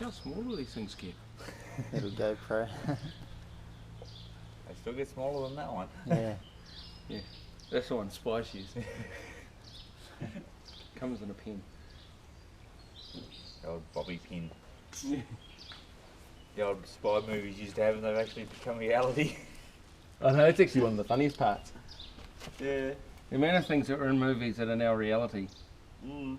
How small do these things get? Little GoPro. They still get smaller than that one. Yeah. Yeah, that's the one Spice uses. Comes in a pen. The old bobby pin. Yeah. The old spy movies used to have, and they've actually become reality. I know, that's actually one of the funniest parts. Yeah. The amount of things that were in movies that are now reality. Mm.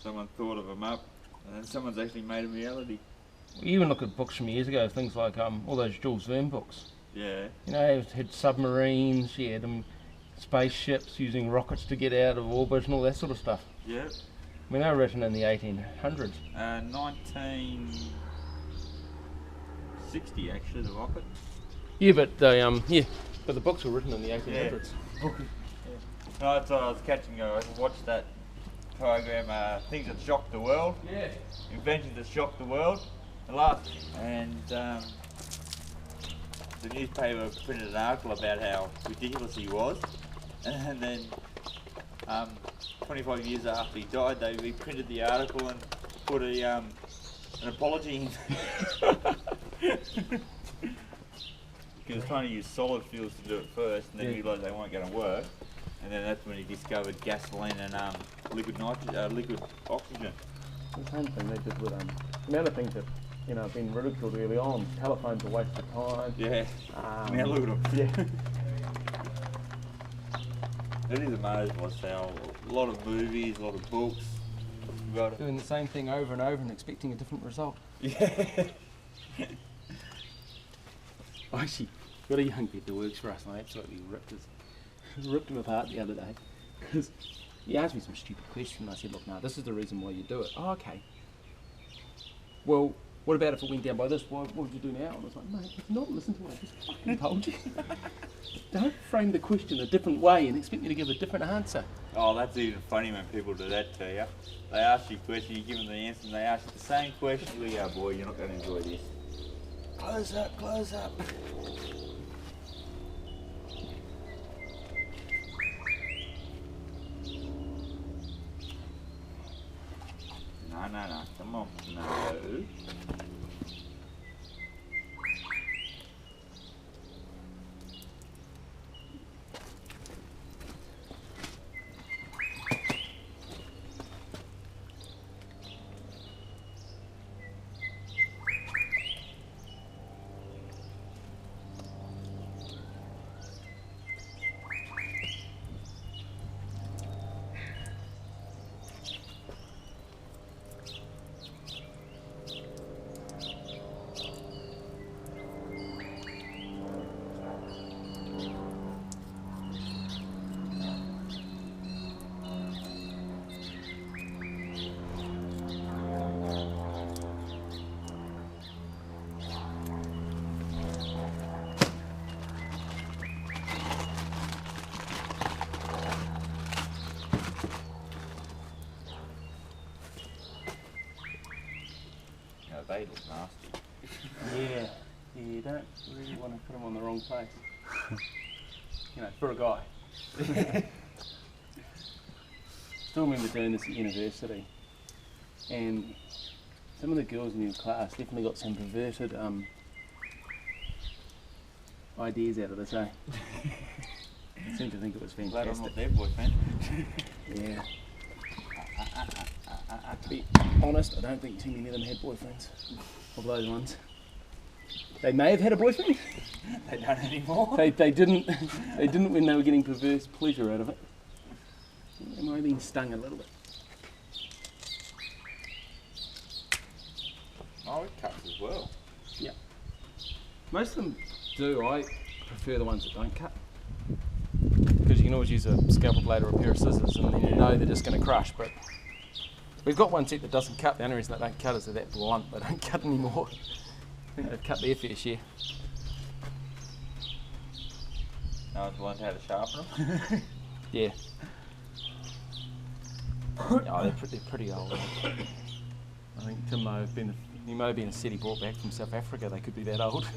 Someone thought of them up, and then someone's actually made a reality. You even look at books from years ago, things like all those Jules Verne books. Yeah. You know, it had submarines, you had spaceships using rockets to get out of orbit and all that sort of stuff. Yep. I mean, they were written in the 1800s. 1960 actually, the rocket. Yeah, but they, but the books were written in the 1800s. Yeah. No, that's what I was catching. I watched that program, Things That Shocked the World. Yeah. Inventions That Shocked the World. And the newspaper printed an article about how ridiculous he was, and then 25 years after he died, they reprinted the article and put an apology in. He was trying to use solid fuels to do it first, and then realised they weren't going to work, and then that's when he discovered gasoline and liquid oxygen. The same thing they did with the amount of things that have been ridiculed early on. Telephones are a waste of time. Yeah. Now look at them. Yeah. It is amazing what's how a lot of movies, a lot of books. Doing the same thing over and over and expecting a different result. Yeah. I actually got a young kid that works for us, and I absolutely ripped him apart the other day because he asked me some stupid question. And I said, "Look, no, this is the reason why you do it." Oh, okay. Well, what about if it went down by this? What would you do now? And I was like, mate, if not listen to what I just fucking told you. Don't frame the question a different way and expect me to give a different answer. Oh, that's even funny when people do that to you. They ask you a question, you give them the answer, and they ask you the same question. You go, oh boy, you're not going to enjoy this. Close up, close up. No, come on, no. They look nasty. Yeah, you don't really want to put them on the wrong place. For a guy. Still remember doing this at university, and some of the girls in your class definitely got some perverted ideas out of this, eh? I seem to think it was fantastic. Glad I'm not their boyfriend. Yeah. To be honest, I don't think too many of them had boyfriends, of those ones. They may have had a boyfriend. They don't anymore. They didn't when they were getting perverse pleasure out of it. They might have been stung a little bit. Oh, it cuts as well. Yeah. Most of them do. I prefer the ones that don't cut. Because you can always use a scalpel blade or a pair of scissors and then you know they're just going to crush. But we've got one set that doesn't cut. The only reason they don't cut is they're that blunt. They don't cut anymore. I think they've cut their fair share. No one's learned how to sharpen them. Yeah. Oh, they're pretty old. I think Tim may have been a set he brought back from South Africa. They could be that old.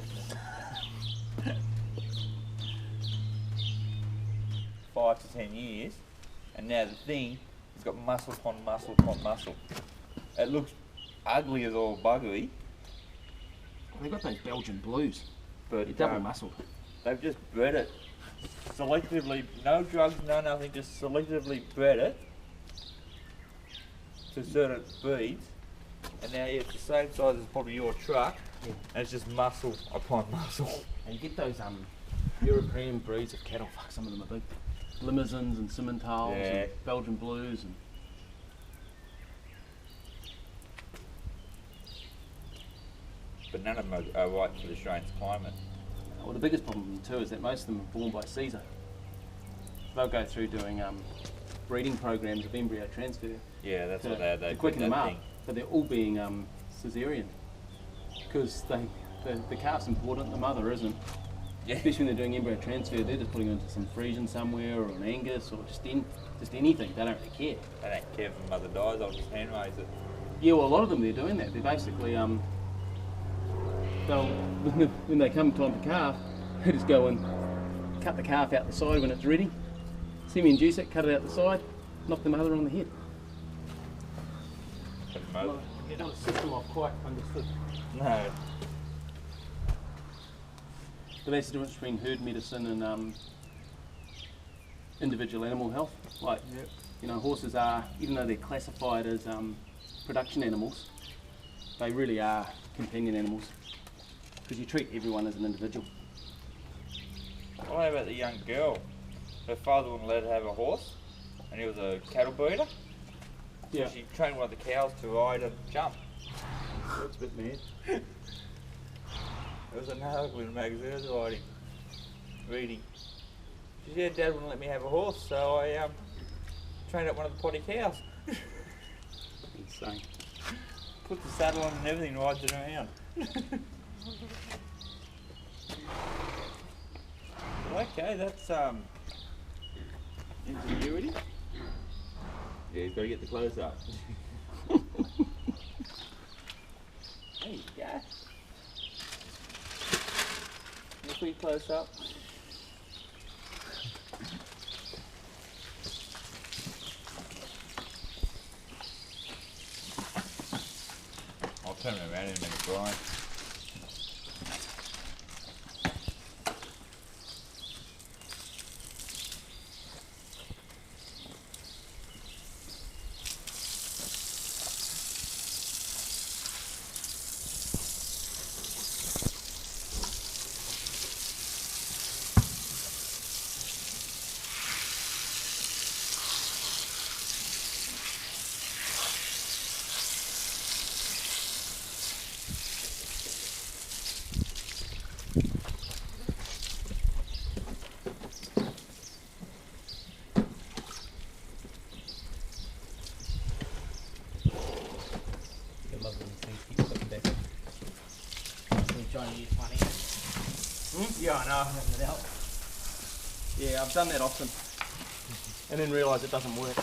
5 to 10 years, and now the thing It's got muscle upon muscle upon muscle. It looks ugly as all buggery, They've got those Belgian blues. but You're double muscled. they've just bred it selectively, no drugs, no nothing, just selectively bred it to certain breeds, and now it's the same size as probably your truck, Yeah. and it's just muscle upon muscle. And you get those European breeds of cattle. Fuck, some of them are big. Limousins and Simmentals Yeah. and Belgian blues and. But none of them are right for the Australian climate. Well, the biggest problem too is that most of them are born by Caesar. They'll go through doing breeding programs of embryo transfer Yeah, that's to, what they to did quicken them that up, thing. but they're all being caesarean because the calf's important, the mother isn't. Yeah. Especially when they're doing embryo transfer, they're just putting it into some Friesian somewhere or an Angus or just anything. They don't really care. They don't care if the mother dies, I'll just hand raise it. Yeah, well, a lot of them they're doing that. They're basically they'll when they come time for calf, they just go and cut the calf out the side when it's ready, semi-induce it, cut it out the side, knock the mother on the head. For the mother. Not a system I've quite understood. No. But that's the difference between herd medicine and individual animal health. Like, you know, horses are, even though they're classified as production animals, they really are companion animals because you treat everyone as an individual. What about the young girl? Her father wouldn't let her have a horse, and he was a cattle breeder. So she trained one of the cows to ride and jump. That's a bit mad. There was an article in the magazine I was reading. She said, Dad wouldn't let me have a horse, so I trained up one of the potty cows. Insane. Put the saddle on and everything, rides it around. Okay, that's ingenuity. Yeah, you've got to get the close up. There you go. If we close up. I'll turn it around in a minute, Brian. Trying to use one hand. Yeah, I know. Having it out. Yeah, I've done that often and then realise it doesn't work.